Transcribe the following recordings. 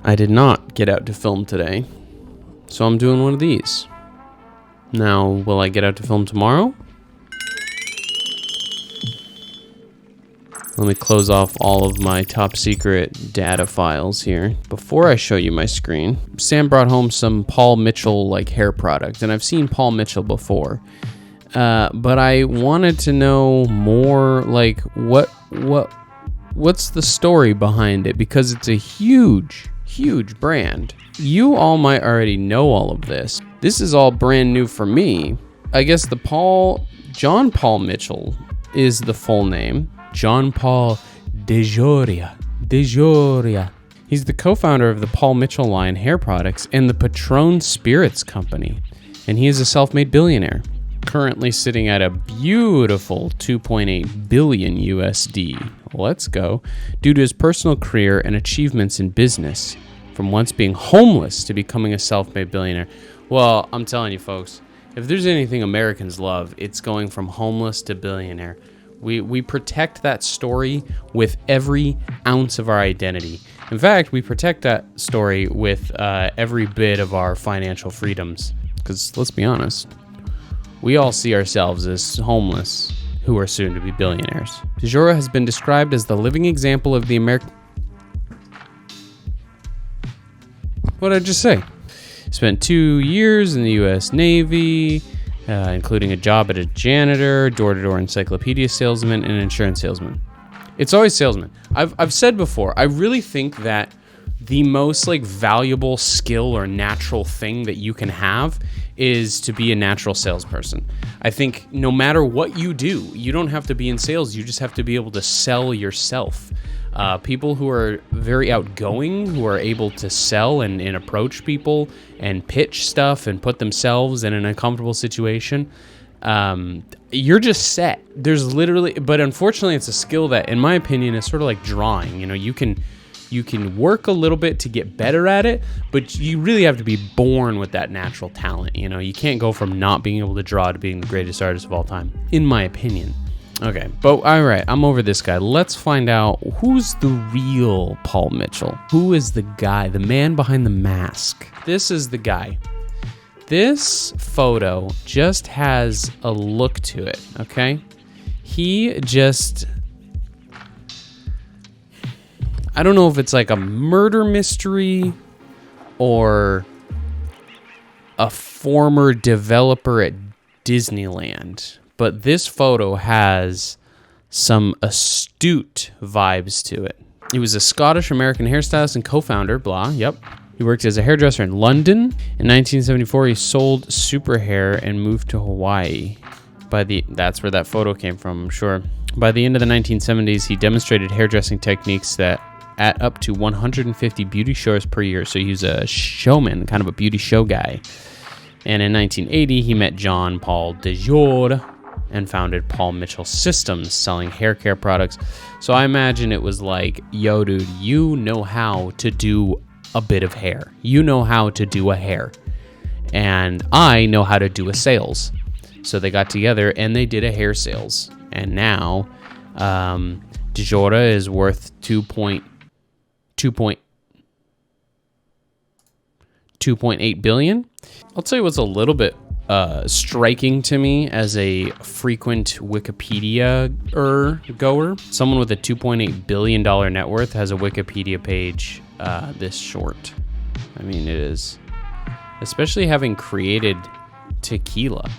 I did not get out to film today, so I'm doing one of these. Now, will I get out to film tomorrow? Let me close off all of my top secret data files here. Before I show you my screen, Sam brought home some Paul Mitchell hair product, and I've seen Paul Mitchell before. But I wanted to know more what's the story behind it, because it's a huge brand. You all might already know all of this. This is all brand new for me. I guess John Paul Mitchell is the full name. John Paul DeJoria. He's the co-founder of the Paul Mitchell line hair products and the Patron Spirits Company. And he is a self-made billionaire, currently sitting at a beautiful 2.8 billion USD. Let's go. Due to his personal career and achievements in business, from once being homeless to becoming a self-made billionaire. Well, I'm telling you folks, if there's anything Americans love, it's going from homeless to billionaire. We protect that story with every ounce of our identity. In fact, we protect that story with every bit of our financial freedoms. Because let's be honest, we all see ourselves as homeless who are soon to be billionaires. DeJoria has been described as the living example of the American... What did I just say? Spent 2 years in the U.S. Navy, including a job as a janitor, door-to-door encyclopedia salesman, and insurance salesman. It's always salesman. I've said before, I really think that the most valuable skill or natural thing that you can have is to be a natural salesperson. I think no matter what you do, you don't have to be in sales. You just have to be able to sell yourself. People who are very outgoing, who are able to sell and approach people and pitch stuff and put themselves in an uncomfortable situation, you're just set. There's literally, but unfortunately it's a skill that, in my opinion, is sort of like drawing. You can work a little bit to get better at it, but you really have to be born with that natural talent. You can't go from not being able to draw to being the greatest artist of all time, in my opinion. Okay, but all right, I'm over this guy. Let's find out who's the real Paul Mitchell. Who is the guy, the man behind the mask? This is the guy. This photo just has a look to it, okay? I don't know if it's like a murder mystery or a former developer at Disneyland. But this photo has some astute vibes to it. He was a Scottish-American hairstylist and co-founder, Yep. He worked as a hairdresser in London. In 1974, he sold Super Hair and moved to Hawaii. That's where that photo came from, I'm sure. By the end of the 1970s, he demonstrated hairdressing techniques that at up to 150 beauty shows per year. So he was a showman, kind of a beauty show guy. And in 1980, he met John Paul DeJoria and founded Paul Mitchell Systems, selling hair care products. So I imagine it was like, yo, dude, you know how to do a bit of hair. You know how to do a hair. And I know how to do a sales. So they got together and they did a hair sales. And now DeJoria is worth 2.8 billion. I'll tell you what's a little bit striking to me as a frequent Wikipedia goer. Someone with a $2.8 billion net worth has a Wikipedia page this short. I mean, it is, especially having created tequila.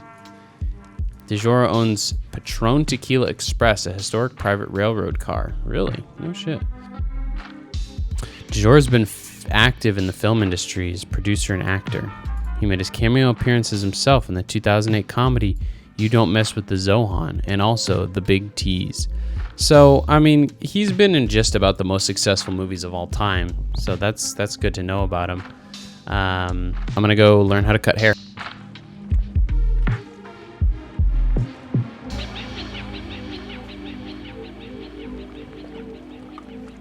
DeJoria owns Patron Tequila Express, a historic private railroad car. Really? No shit. DeJoria's been active in the film industry as producer and actor. He made his cameo appearances himself in the 2008 comedy You Don't Mess with the Zohan and also The Big Tease. So, I mean, he's been in just about the most successful movies of all time. So that's good to know about him. I'm going to go learn how to cut hair.